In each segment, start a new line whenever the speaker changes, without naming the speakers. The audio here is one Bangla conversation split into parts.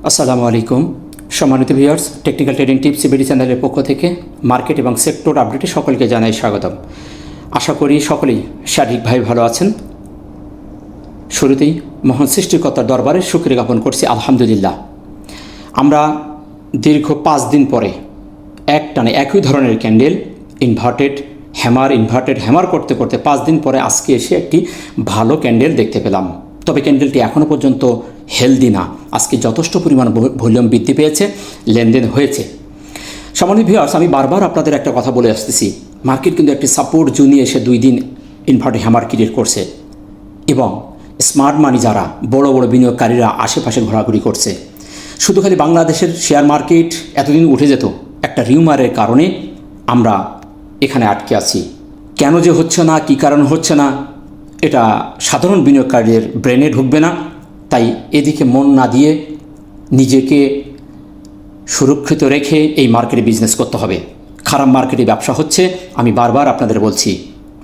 আসসালামু আলাইকুম সম্মানিত viewers, technical trading tips CBD চ্যানেলের পক্ষ থেকে মার্কেট এবং সেক্টর আপডেটে সকলকে জানাই স্বাগতম। আশা করি সকলেই শারীরিকভাবে ভালো আছেন। শুরুতেই মহান সৃষ্টিকর্তার দরবারে শুকরিয়া জ্ঞাপন করছি আলহামদুলিল্লাহ। আমরা দীর্ঘ 5 দিন পরে একটানে একই ধরনের ক্যান্ডেল ইনভার্টেড হ্যামার করতে করতে 5 দিন পরে আজকে এসে একটি ভালো ক্যান্ডেল দেখতে পেলাম। তবে ক্যান্ডেলটি এখনও পর্যন্ত হেলদি না। আজকে যথেষ্ট পরিমাণ ভলিউম বৃদ্ধি পেয়েছে, লেনদেন হয়েছে। সম্মানিত ভিউয়ার্স, আমি বারবার আপনাদের একটা কথা বলে আসতেছি, মার্কেট কিন্তু একটি সাপোর্ট জোন নিয়ে এসে 2 দিন ইনভার্টেড হ্যামার ক্রিয়েট করছে এবং স্মার্ট মানি যারা বড় বড় বিনিয়োগকারীরা আশেপাশে ঘোরাঘুরি করছে। শুধু খালি বাংলাদেশের শেয়ার মার্কেট এতদিন উঠে যেত, একটা রিউমারের কারণে আমরা এখানে আটকে আছি। কেন যে হচ্ছে না, কী কারণ হচ্ছে না, এটা সাধারণ বিনিয়োগকারীদের ব্রেনে ঢুকবে না। তাই এদিকে মন না দিয়ে নিজেকে সুরক্ষিত রেখে এই মার্কেটে বিজনেস করতে হবে। খারাপ মার্কেটে ব্যবসা হচ্ছে, আমি বারবার আপনাদের বলছি,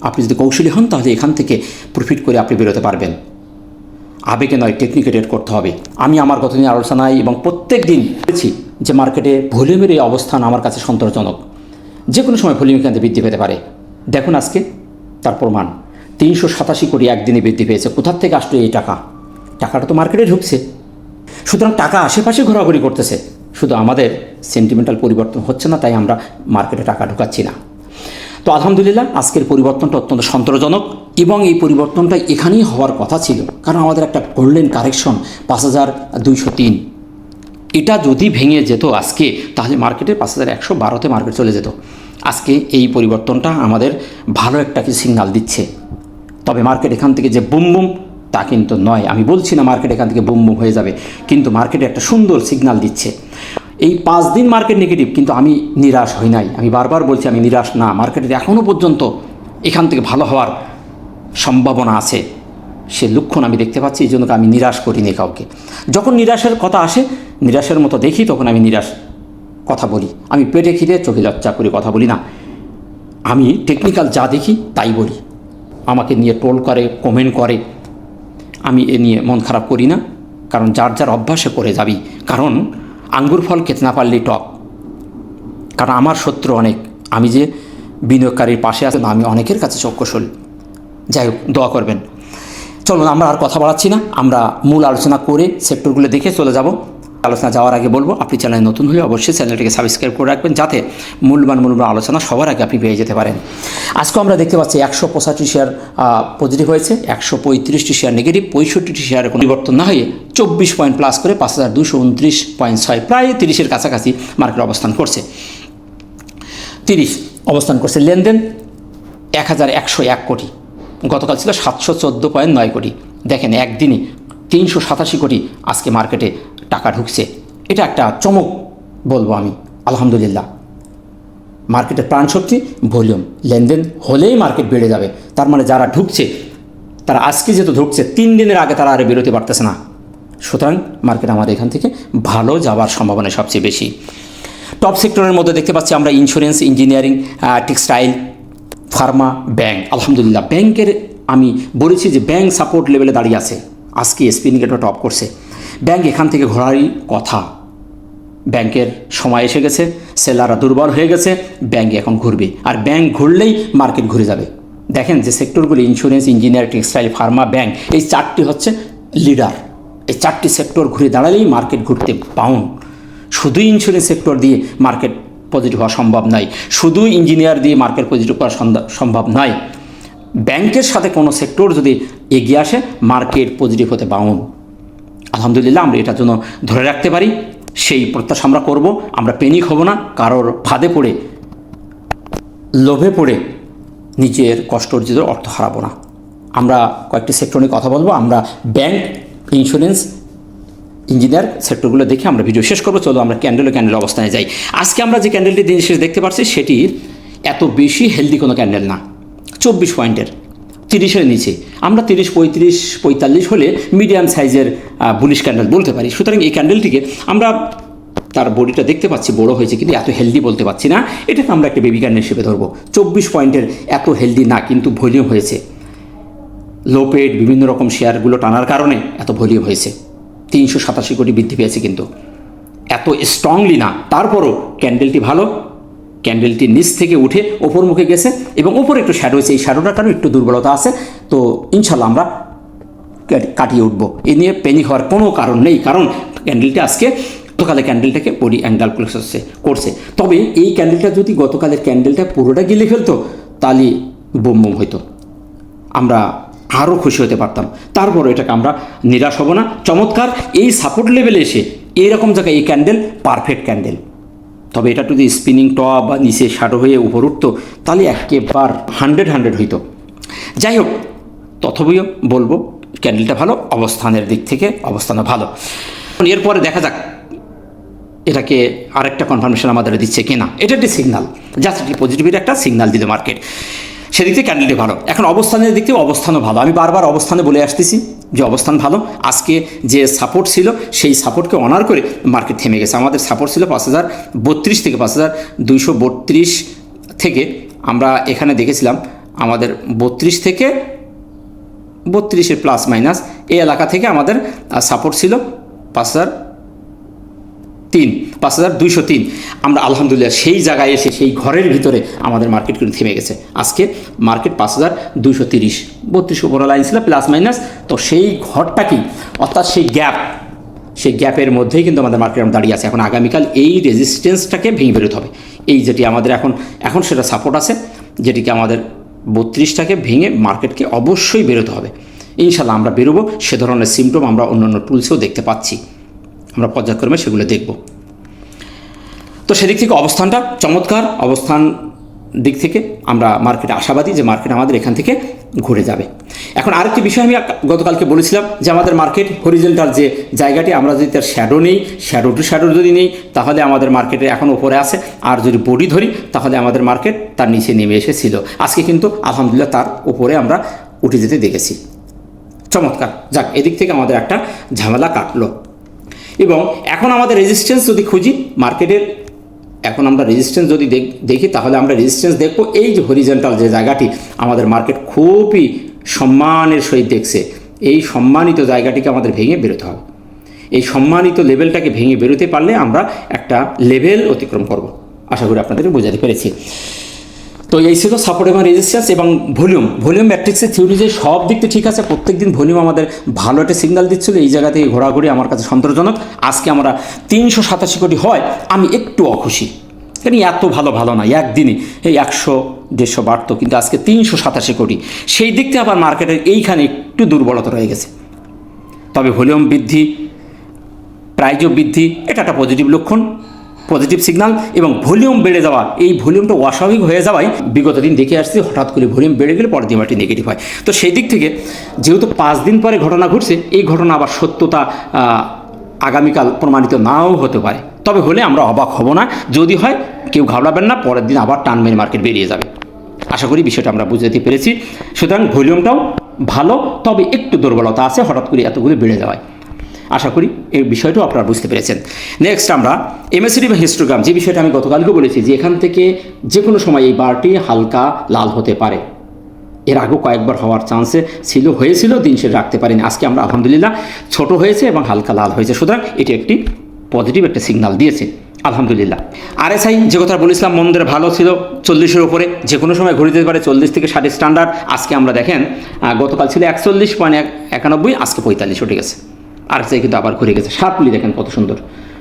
আপনি যদি কৌশলী হন তাহলে এখান থেকে প্রফিট করে আপনি বেরোতে পারবেন। আবেগে নয়, টেকনিকে ট্রেড করতে হবে। আমি আমার গতদিন আলোচনায় এবং প্রত্যেক দিন বলেছি যে মার্কেটে ভলিউমের এই অবস্থান আমার কাছে সন্তোষজনক। যে কোনো সময় ভলিউম এখান থেকে বৃদ্ধি পেতে পারে। দেখুন আজকে তার প্রমাণ, 387 কোটি একদিনে বৃদ্ধি পেয়েছে। কোথার থেকে আসলো এই টাকাটা তো মার্কেটে ঢুকছে। সুতরাং টাকা আশেপাশে ঘোরাঘুরি করতেছে, শুধু আমাদের সেন্টিমেন্টাল পরিবর্তন হচ্ছে না, তাই আমরা মার্কেটে টাকা ঢুকাচ্ছি না। তো আলহামদুলিল্লাহ আজকের পরিবর্তনটা অত্যন্ত সন্তোষজনক এবং এই পরিবর্তনটা এখানেই হওয়ার কথা ছিল। কারণ আমাদের একটা গোল্ডেন কারেকশন 5203, এটা যদি ভেঙে যেত আজকে, তাহলে মার্কেটে 5112তে মার্কেট চলে যেত। আজকে এই পরিবর্তনটা আমাদের ভালো একটা কিছু সিগনাল দিচ্ছে। তবে মার্কেট এখান থেকে যে বুম তা কিন্তু নয়। আমি বলছি না মার্কেট এখান থেকে বুম হয়ে যাবে, কিন্তু মার্কেটে একটা সুন্দর সিগনাল দিচ্ছে। এই 5 দিন মার্কেট নেগেটিভ, কিন্তু আমি নিরাশ হই নাই। আমি বারবার বলছি আমি নিরাশ না। মার্কেটের এখনও পর্যন্ত এখান থেকে ভালো হওয়ার সম্ভাবনা আছে, সে লক্ষণ আমি দেখতে পাচ্ছি। এই জন্য আমি নিরাশ করিনি কাউকে। যখন নিরাশের কথা আসে, নিরাশের মতো দেখি, তখন আমি নিরাশ কথা বলি। আমি পেটে খিদে চোখে লজ্জা করে কথা বলি না। আমি টেকনিক্যাল যা দেখি তাই বলি। আমাকে নিয়ে ট্রোল করে, কমেন্ট করে, আমি এ নিয়ে মন খারাপ করি না। কারণ যার অভ্যাসে করে যাবি। কারণ আঙ্গুর ফল খেতে না পারলেই টক। কারণ আমার শত্রু অনেক, আমি যে বিনিয়োগকারীর পাশে আছি আমি অনেকের কাছে চক্ষুশূল। যাই হোক, দোয়া করবেন। চলুন আমরা আর কথা বাড়াচ্ছি না, আমরা মূল আলোচনা করে সেক্টরগুলো দেখে চলে যাব। আলোচনা যাওয়ার আগে বলবো, আপনি চ্যানেলে নতুন হলে অবশ্যই চ্যানেলটিকে সাবস্ক্রাইব করে রাখবেন, যাতে মূল্যবান আলোচনা সবার আগে আপনি পেয়ে যেতে পারেন। আজকে আমরা দেখতে পাচ্ছি 185 শেয়ার পজিটিভ হয়েছে, 135টি শেয়ার নেগেটিভ, 65টি শেয়ারের কোনো পরিবর্তন না হয়ে 24 পয়েন্ট প্লাস করে 5229.6, প্রায় 30-এর কাছাকাছি মার্কেট অবস্থান করছে। 30 অবস্থান করছে। লেনদেন 1101 কোটি, গতকাল ছিল 714.9 কোটি। দেখেন একদিনই 387 কোটি আজকে মার্কেটে টাকা ঢুকছে। এটা একটা চমক বলবো আমি। আলহামদুলিল্লাহ, মার্কেটের প্রাণশক্তি ভলিউম, লেনদেন হলেই মার্কেট বেড়ে যাবে। তার মানে যারা ঢুকছে তারা আজকে যেহেতু ঢুকছে, 3 দিনের আগে তারা আর বেরোতে পারতেছে না। সুতরাং মার্কেট আমাদের এখান থেকে ভালো যাওয়ার সম্ভাবনা সবচেয়ে বেশি। টপ সেক্টরের মধ্যে দেখতে পাচ্ছি আমরা insurance, engineering, textile, pharma, bank. আলহামদুলিল্লাহ, ব্যাংকের আমি বলেছি যে ব্যাংক সাপোর্ট লেভেলে দাঁড়িয়ে আছে। আজকে এসপি ইন্ডিকেটর টপ করছে। ব্যাংক এখান থেকে ঘোরারই কথা। ব্যাংকের সময় এসে গেছে, সেলাররা দুর্বল হয়ে গেছে, ব্যাংক এখন ঘুরবে। আর ব্যাংক ঘুরলেই মার্কেট ঘুরে যাবে। দেখেন যে সেক্টরগুলি insurance, engineer, textile, pharma, bank, এই 4টি হচ্ছে লিডার। এই 4টি সেক্টর ঘুরে দাঁড়ালেই মার্কেট ঘুরতে বাউন্ড। শুধু ইন্স্যুরেন্স সেক্টর দিয়ে মার্কেট পজিটিভ হওয়া সম্ভব নয়, শুধু ইঞ্জিনিয়ার দিয়ে মার্কেট পজিটিভ করা সম্ভব নয়। ব্যাংকের সাথে কোনো সেক্টর যদি এগিয়ে আসে, মার্কেট পজিটিভ হতে বাউন্ড। আলহামদুলিল্লাহ, আমরা এটার জন্য ধরে রাখতে পারি, সেই প্রত্যাশা আমরা করব। আমরা পেনিক হব না, কারোর ফাঁদে পড়ে, লোভে পড়ে নিজের কষ্ট অর্জিত অর্থ হারাবো না। আমরা কয়েকটি সেক্টর নিয়ে কথা বলবো। আমরা ব্যাংক, ইন্স্যুরেন্স, ইঞ্জিনিয়ার সেক্টরগুলো দেখে আমরা ভিডিও শেষ করবো। চলো আমরা ক্যান্ডেল অবস্থানে যাই। আজকে আমরা যে ক্যান্ডেলটি দিন শেষ দেখতে পাচ্ছি, সেটি এত বেশি হেলদি কোনো ক্যান্ডেল না। 24 পয়েন্টের, 30-এর নিচে। আমরা 30, 35, 45 হলে মিডিয়াম সাইজের বুলিশ ক্যান্ডেল বলতে পারি। সুতরাং এই ক্যান্ডেলটিকে আমরা, তার বডিটা দেখতে পাচ্ছি বড় হয়েছে, কিন্তু এত হেলদি বলতে পারছি না। এটাকে আমরা একটা বেবি ক্যান্ডেল হিসেবে ধরবো। 24 পয়েন্টের এত হেলদি না, কিন্তু ভলিউম হয়েছে। লো পেড বিভিন্ন রকম শেয়ারগুলো টানার কারণে এত ভলিউম হয়েছে। 387 কোটি বৃদ্ধি পেয়েছে। কিন্তু এত স্ট্রংলি না, তারপরও ক্যান্ডেলটি ভালো, ক্যান্ডেলটি নিচ থেকে উঠে ওপর মুখে গেছে এবং ওপরে একটু শ্যাডো হয়েছে, এই শ্যাডোটার কারণে একটু দুর্বলতা আছে। তো ইনশাল্লাহ আমরা কাটিয়ে উঠবো, এ নিয়ে প্যানিক হওয়ার কোনো কারণ নেই, কারণ ক্যান্ডেলটি আজকে গতকালের ক্যান্ডেলটাকে বডি অ্যাঙ্গেল করছে। তবে এই ক্যান্ডেলটা যদি গতকালের ক্যান্ডেলটা পুরোটা গিলে ফেলতো তাহলে বুম বুম হইতো, আমরা আরও খুশি হতে পারতাম। তারপর এটাকে আমরা নিরাশ হব না। চমৎকার এই সাপোর্ট লেভেলে এসে এইরকম জায়গায় এই ক্যান্ডেল পারফেক্ট ক্যান্ডেল। তবে এটা যদি স্পিনিং টপ বা নিচে শ্যাডো হয়ে উপর উঠতো তাহলে একেবারে 100 হইতো। যাই হোক, তথাপিও বলবো ক্যান্ডেলটা ভালো, অবস্থানের দিক থেকে অবস্থানও ভালো। এরপরে দেখা যাক এটাকে আরেকটা কনফার্মেশন আমাদের দিচ্ছে কিনা। এটা একটি সিগনাল, জাস্ট একটি পজিটিভের একটা সিগনাল দিল মার্কেট, সেদিক থেকে ক্যান্ডেলটি ভালো। এখন অবস্থানের দিক থেকে অবস্থানও ভালো, আমি বারবার অবস্থানে বলে আসতেছি যে অবস্থান ভালো। আজকে যে সাপোর্ট ছিল সেই সাপোর্টকে অনার করে মার্কেট থেমে গেছে। আমাদের সাপোর্ট ছিল 5032 থেকে 5232 থেকে আমরা এখানে দেখেছিলাম আমাদের 32 থেকে 32-এর প্লাস মাইনাস এই এলাকা থেকে আমাদের সাপোর্ট ছিল 5203। আমরা আলহামদুলিল্লাহ সেই জায়গায় এসে সেই ঘরের ভিতরে আমাদের মার্কেট কিন্তু থেমে গেছে। আজকে মার্কেট 5230, 32 উপর লাইন ছিল প্লাস মাইনাস। তো সেই ঘরটাকেই, অর্থাৎ সেই গ্যাপের মধ্যেই কিন্তু আমাদের মার্কেট দাঁড়িয়ে আছে। এখন আগামীকাল এই রেজিস্ট্যান্সটাকে ভেঙে বেরোতে হবে। এই যেটি আমাদের এখন সেটা সাপোর্ট আছে, যেটিকে আমাদের 32টাকে ভেঙে মার্কেটকে অবশ্যই বেরোতে হবে। ইনশাল্লাহ আমরা বেরোবো। সে ধরনের সিমটম আমরা অন্যান্য টুলসেও দেখতে পাচ্ছি, আমরা পর্যায়ক্রমে সেগুলো দেখব। তো সেদিক থেকে অবস্থানটা চমৎকার। অবস্থান দিক থেকে আমরা মার্কেটে আশাবাদী যে মার্কেট আমাদের এখান থেকে ঘুরে যাবে। এখন আরেকটি বিষয় আমি গতকালকে বলেছিলাম যে আমাদের মার্কেট হরিজন্টাল যে জায়গাটি, আমরা যদি তার শ্যাডো নেই, শ্যাডো টু শ্যাডো যদি নেই তাহলে আমাদের মার্কেটে এখন উপরে আছে, আর যদি বডি ধরি তাহলে আমাদের মার্কেট তার নিচে নেমে এসেছিল। আজকে কিন্তু আলহামদুলিল্লাহ তার উপরে আমরা উঠে যেতে দেখেছি। চমৎকার, যাক, এদিক থেকে আমাদের একটা ঝামেলা কাটলো। এবং এখন আমাদের রেজিস্ট্যান্স যদি খুঁজি মার্কেটের, এখন আমরা রেজিস্ট্যান্স যদি দেখি তাহলে আমরা রেজিস্ট্যান্স দেখব এই যে হরিজন্টাল যে জায়গাটি আমাদের মার্কেট খুবই সম্মানের সহিত দেখছে, এই সম্মানিত জায়গাটিকে আমাদের ভেঙে বেরোতে হবে। এই সম্মানিত লেভেলটাকে ভেঙে বেরোতে পারলে আমরা একটা লেভেল অতিক্রম করব। আশা করি আপনাদেরকে বোঝাতে পেরেছি। তো এই ছিল সাপোর্ট এবং রেজিস্ট্যান্স এবং ভলিউম ম্যাট্রিক্সের থিওরি যে সব দিক থেকে ঠিক আছে। প্রত্যেক দিন ভলিউম আমাদের ভালো একটা সিগন্যাল দিচ্ছিল, এই জায়গা থেকে ঘোরাঘুরি আমার কাছে সন্তোষজনক। আজকে আমরা 387 কোটি হয় আমি একটু অখুশি, কারণ এত ভালো না, একদিনই এই 100-150 বাড়ত, কিন্তু আজকে 387 কোটি। সেই দিক থেকে আবার মার্কেটের এইখানে একটু দুর্বলতা রয়ে গেছে। তবে ভলিউম বৃদ্ধি, প্রাইজও বৃদ্ধি, এটা একটা পজিটিভ লক্ষণ, পজিটিভ সিগনাল। এবং ভলিউম বেড়ে যাওয়া, এই ভলিউমটা অস্বাভাবিক হয়ে যাওয়ায় বিগত দিন দেখে আসছি হঠাৎ করে ভলিউম বেড়ে গেলে পরের দিন এটি নেগেটিভ হয়। তো সেই দিক থেকে যেহেতু 5 দিন পরে ঘটনা ঘটছে, এই ঘটনা আবার সত্যতা আগামীকাল প্রমাণিত নাও হতে পারে। তবে হলে আমরা অবাক হব না, যদি হয় কেউ ঘাবড়াবেন না, পরের দিন আবার টান মেরে মার্কেট বেরিয়ে যাবে। আশা করি বিষয়টা আমরা বুঝতে পেরেছি। সুতরাং ভলিউমটাও ভালো, তবে একটু দুর্বলতা আছে হঠাৎ করে এতগুলো বেড়ে যাওয়ায়। আশা করি এই বিষয়টাও আপনারা বুঝতে পেরেছেন। নেক্সট আমরা এমএসিডি বা হিস্টোগ্রাম, যে বিষয়টা আমি গতকালকে বলেছি যে এখান থেকে যে কোনো সময় এই বারটি হালকা লাল হতে পারে। এর আগেও কয়েকবার হওয়ার চান্সে হয়েছিল, দিন সে রাখতে পারিনি। আজকে আমরা আলহামদুলিল্লাহ ছোট হয়েছে এবং হালকা লাল হয়েছে, সুতরাং এটি একটি পজিটিভ একটা সিগনাল দিয়েছে আলহামদুলিল্লাহ। RSI যে কথা বলেছিলাম মন্দের ভালো ছিল, 40-এর উপরে যে কোনো সময় ঘুরে যেতে পারে, 40 থেকে 60 স্ট্যান্ডার্ড। আজকে আমরা দেখেন গতকাল ছিল 41.91, আজকে 45 উঠে গেছে। RSI কিন্তু আবার ঘুরে গেছে, শার্পলি দেখেন কত সুন্দর।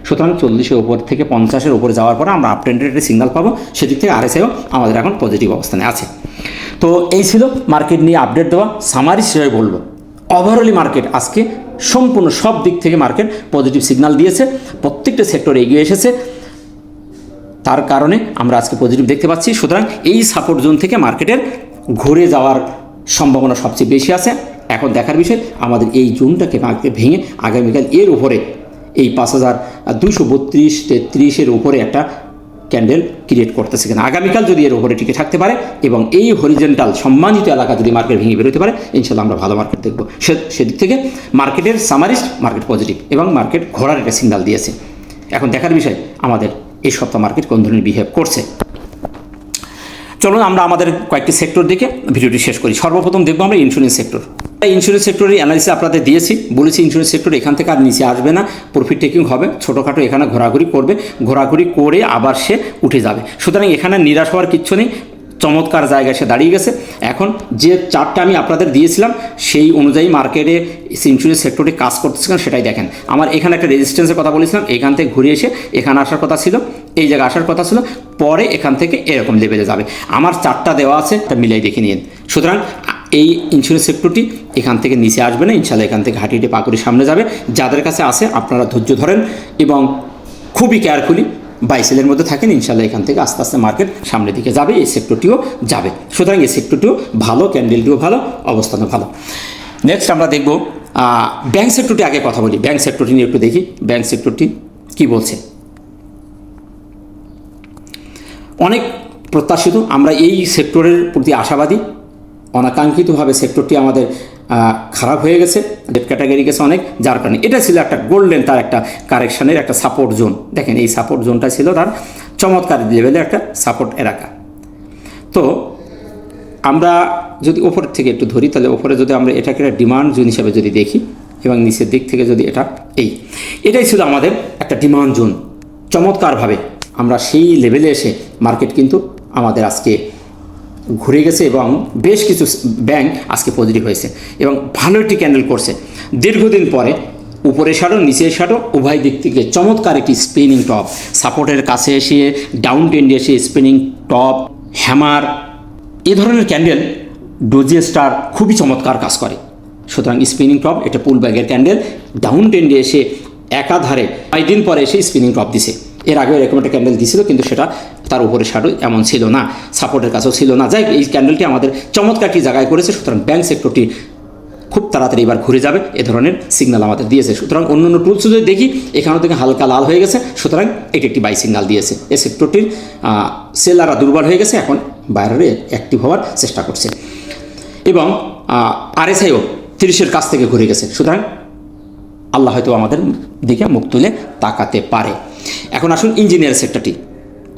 সুতরাং 40-এর উপর থেকে 50-এর উপরে যাওয়ার পরে আমরা আপ ট্রেন্ডের একটা সিগনাল পাবো, সেদিক থেকে RSIও আমাদের এখন পজিটিভ অবস্থানে আছে। তো এই ছিল মার্কেট নিয়ে আপডেট দেওয়া। সামারি হিসেবে বলবো ওভারঅলি মার্কেট আজকে সম্পূর্ণ সব দিক থেকে মার্কেট পজিটিভ সিগন্যাল দিয়েছে, প্রত্যেকটা সেক্টরে এগিয়ে এসেছে, তার কারণে আমরা আজকে পজিটিভ দেখতে পাচ্ছি। সুতরাং এই সাপোর্ট জোন থেকে মার্কেটের ঘুরে যাওয়ার সম্ভাবনা সবচেয়ে বেশি আছে। এখন দেখার বিষয় আমাদের এই জোনটাকে মার্কেট ভেঙে আগামীকাল এর উপরে এই 5232-33-এর উপরে একটা ক্যান্ডেল ক্রিয়েট করতেছে কিনা। আগামীকাল যদি এর উপরে টিকে থাকতে পারে এবং এই হরিজন্টাল সম্মানিত এলাকা যদি মার্কেট ভেঙে বেরোতে পারে, ইনশাল্লাহ আমরা ভালো মার্কেট দেখব। সেদিক থেকে মার্কেটের সামারিস্ট মার্কেট পজিটিভ এবং মার্কেট ঘোরার একটা সিগন্যাল দিয়েছে। এখন দেখার বিষয় আমাদের এই সপ্তাহ মার্কেট কোন ধরনের বিহেভ করছে। চলুন আমরা আমাদের কয়েকটি সেক্টর দেখে ভিডিওটি শেষ করি। সর্বপ্রথম দেখবো আমরা ইন্স্যুরেন্স সেক্টর। ইন্স্যুরেন্স সেক্টরের অ্যানালিসিস আপনাদের দিয়েছি, বলেছি ইন্স্যুরেন্স সেক্টর এখান থেকে আর নিচে আসবে না, প্রফিট টেকিং হবে, ছোটোখাটো এখানে ঘোরাঘুরি করবে, ঘোরাঘুরি করে আবার সে উঠে যাবে। সুতরাং এখানে নিরাশ হওয়ার কিচ্ছু নেই, চমৎকার জায়গায় সে দাঁড়িয়ে গেছে। এখন যে চার্টটা আমি আপনাদের দিয়েছিলাম সেই অনুযায়ী মার্কেটে ইন্স্যুরেন্স সেক্টরে কাজ করতেছে সেটাই দেখেন। আমার এখানে একটা রেজিস্ট্যান্সের কথা বলেছিলাম, এখান থেকে ঘুরে এসে এখানে আসার কথা ছিল, এই জায়গায় আসার কথা ছিল, পরে এখান থেকে এরকম লেভেলে যাবে। আমার চার্টটা দেওয়া আছে, এটা মিলাই দেখে নিন। সুতরাং এই ইন্স্যুরেন্স সেক্টরটি এখান থেকে নিচে আসবে না, ইনশাল্লাহ এখান থেকে হাঁটিয়ে পা করে সামনে যাবে। যাদের কাছে আছে আপনারা ধৈর্য ধরেন এবং খুবই কেয়ারফুলি বাই সেলের মধ্যে থাকেন, ইনশাল্লাহ এখান থেকে আস্তে আস্তে মার্কেট সামনের দিকে যাবে, এই সেক্টরটিও যাবে। সুতরাং এই সেক্টরটিও ভালো, ক্যান্ডেলটিও ভালো, অবস্থানও ভালো। নেক্সট আমরা দেখব ব্যাংক সেক্টরটি। আগে কথা বলি ব্যাংক সেক্টরটি নিয়ে, একটু দেখি ব্যাংক সেক্টরটি কী বলছে। অনেক প্রত্যাশিত, আমরা এই সেক্টরের প্রতি আশাবাদী। অনাকাঙ্ক্ষিতভাবে সেক্টরটি আমাদের খারাপ হয়ে গেছে, ডেট ক্যাটাগরি গেছে অনেক, যার কারণে এটা ছিল একটা গোল্ডেন, তার একটা কারেকশানের একটা সাপোর্ট জোন। দেখেন এই সাপোর্ট জোনটা ছিল তার চমৎকার লেভেলের একটা সাপোর্ট এলাকা। তো আমরা যদি ওপরের থেকে একটু ধরি, তাহলে ওপরে যদি আমরা এটাকে একটা ডিমান্ড জোন হিসাবে যদি দেখি এবং নিচের দিক থেকে যদি এটাই ছিল আমাদের একটা ডিমান্ড জোন। চমৎকারভাবে আমরা সেই লেভেলে এসে মার্কেট কিন্তু আমাদের আজকে ঘুরে গেছে এবং বেশ কিছু ব্যাংক আজকে পজিটিভ হয়েছে এবং ভালো একটি ক্যান্ডেল করছে। দীর্ঘদিন পরে উপরে শাডো নিচে শাডো উভয় দিক থেকে চমৎকার একটি স্পিনিং টপ, সাপোর্টের কাছে এসে ডাউন ট্রেন্ডে এসে স্পিনিং টপ, হ্যামার, এ ধরনের ক্যান্ডেল ডোজি স্টার খুবই চমৎকার কাজ করে। সুতরাং স্পিনিং টপ এটা পুল ব্যাগের ক্যান্ডেল, ডাউন ট্রেন্ডে এসে একাধারে 5 দিন পরে এসে স্পিনিং টপ দিছে। এর আগেও এরকম একটা ক্যান্ডেল দিছিল, কিন্তু সেটা তার উপরে শাডো এমন ছিল না, সাপোর্টের কাছেও ছিল না। যাই এই ক্যান্ডেলটি আমাদের চমৎকারটি জায়গায় করেছে। সুতরাং ব্যাংক সেক্টরটি খুব তাড়াতাড়ি এবার ঘুরে যাবে, এ ধরনের সিগন্যাল আমাদের দিয়েছে। সুতরাং অন্য অন্য টুলস যদি দেখি, এখানেও থেকে হালকা লাল হয়ে গেছে, সুতরাং এটি একটি বাই সিগন্যাল দিয়েছে। এই সেক্টরটির সেলাররা দুর্বল হয়ে গেছে, এখন বাইরে অ্যাক্টিভ হওয়ার চেষ্টা করছে এবং আরএসআইও 30-এর কাছ থেকে ঘুরে গেছে। সুতরাং আল্লাহ হয়তো আমাদের দিকে মুখ তুলে তাকাতে পারে। এখন আসুন ইঞ্জিনিয়ার সেক্টরটি।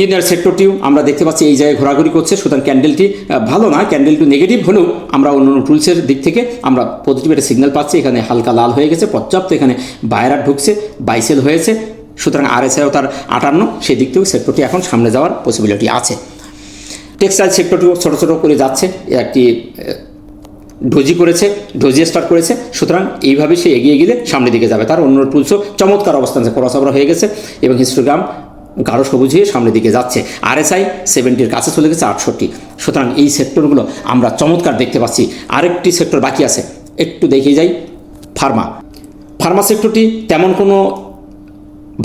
ইঞ্জিনিয়ার সেক্টরটিও আমরা দেখতে পাচ্ছি এই জায়গায় ঘোরাঘুরি করছে। সুতরাং ক্যান্ডেলটি ভালো না, ক্যান্ডেলটি নেগেটিভ হলেও আমরা অন্য অন্য টুলসের দিক থেকে আমরা পজিটিভ একটা সিগন্যাল পাচ্ছি। এখানে হালকা লাল হয়ে গেছে, পর্যাপ্ত এখানে বায়ার ঢুকছে, বাইসেল হয়েছে। সুতরাং আরএসআইও তার 58, সেই দিক থেকেও সেক্টরটি এখন সামনে যাওয়ার পসিবিলিটি আছে। টেক্সটাইল সেক্টরটিও ছোটো ছোটো করে যাচ্ছে, একটি ডোজি করেছে, ডোজি স্টার্ট করেছে। সুতরাং এইভাবে সে এগিয়ে গেলে সামনের দিকে যাবে। তার অন্য টুলসও চমৎকার অবস্থান ক্রসওভার হয়ে গেছে এবং হিস্টোগ্রাম গাঢ় সবুজ হয়ে সামনের দিকে যাচ্ছে। আরএসআই 70-এর কাছে চলে গেছে, 68। সুতরাং এই সেক্টরগুলো আমরা চমৎকার দেখতে পাচ্ছি। আরেকটি সেক্টর বাকি আছে, একটু দেখে যাই। ফার্মা সেক্টরটি তেমন কোনো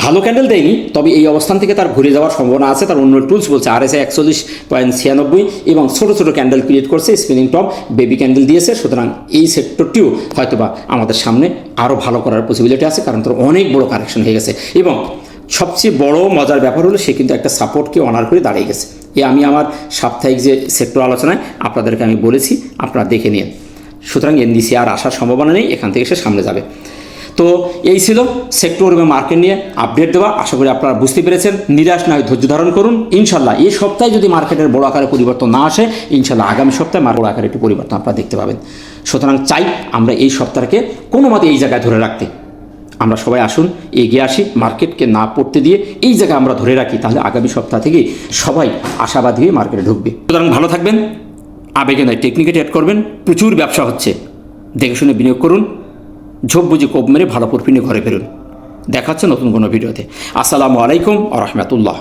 ভালো ক্যান্ডেল দেয়নি, তবে এই অবস্থান থেকে তার ঘুরে যাওয়ার সম্ভাবনা আছে। তার অন্য টুলস বলছে আরএসআই 41.96 এবং ছোটো ছোটো ক্যান্ডেল ক্রিয়েট করছে, স্পিনিং টপ, বেবি ক্যান্ডেল দিয়েছে। সুতরাং এই সেক্টরটিও হয়তোবা আমাদের সামনে আরও ভালো করার পসিবিলিটি আছে, কারণ তার অনেক বড় কারেকশন হয়ে গেছে এবং সবচেয়ে বড় মজার ব্যাপার হলো সে কিন্তু একটা সাপোর্টকে অনার করে দাঁড়িয়ে গেছে। আমি আমার সাপ্তাহিক যে সেক্টর আলোচনায় আপনাদেরকে আমি বলেছি, আপনারা দেখে নিন। সুতরাং এর নিচে আর আসার সম্ভাবনা নেই, এখান থেকে সে সামনে যাবে। তো এই ছিল সেক্টর এবং মার্কেট নিয়ে আপডেট দেওয়া। আশা করি আপনারা বুঝতে পেরেছেন। নিরাশ নয়, ধৈর্য ধারণ করুন। ইনশাল্লাহ এই সপ্তাহে যদি মার্কেটের বড় আকারে পরিবর্তন না আসে, ইনশাল্লাহ আগামী সপ্তাহে বড় আকারে একটি পরিবর্তন আপনারা দেখতে পাবেন। সুতরাং চাই আমরা এই সপ্তাহকে কোনো মতে এই জায়গায় ধরে রাখতে। আমরা সবাই আসুন এগিয়ে আসি, মার্কেটকে না পড়তে দিয়ে এই জায়গায় আমরা ধরে রাখি, তাহলে আগামী সপ্তাহ থেকেই সবাই আশাবাদী হয়ে মার্কেটে ঢুকবে। সুতরাং ভালো থাকবেন, আবেগে নয় টেকনিকে ট্রেড করবেন। প্রচুর ব্যবসা হচ্ছে, দেখে শুনে বিনিয়োগ করুন। ঝোপ বুঝে কোপ মেরে ভালো প্রফিট নিয়ে ঘরে ফেরুন। দেখা হচ্ছে নতুন কোনো ভিডিওতে। আসসালামু আলাইকুম ওয়া রাহমাতুল্লাহ।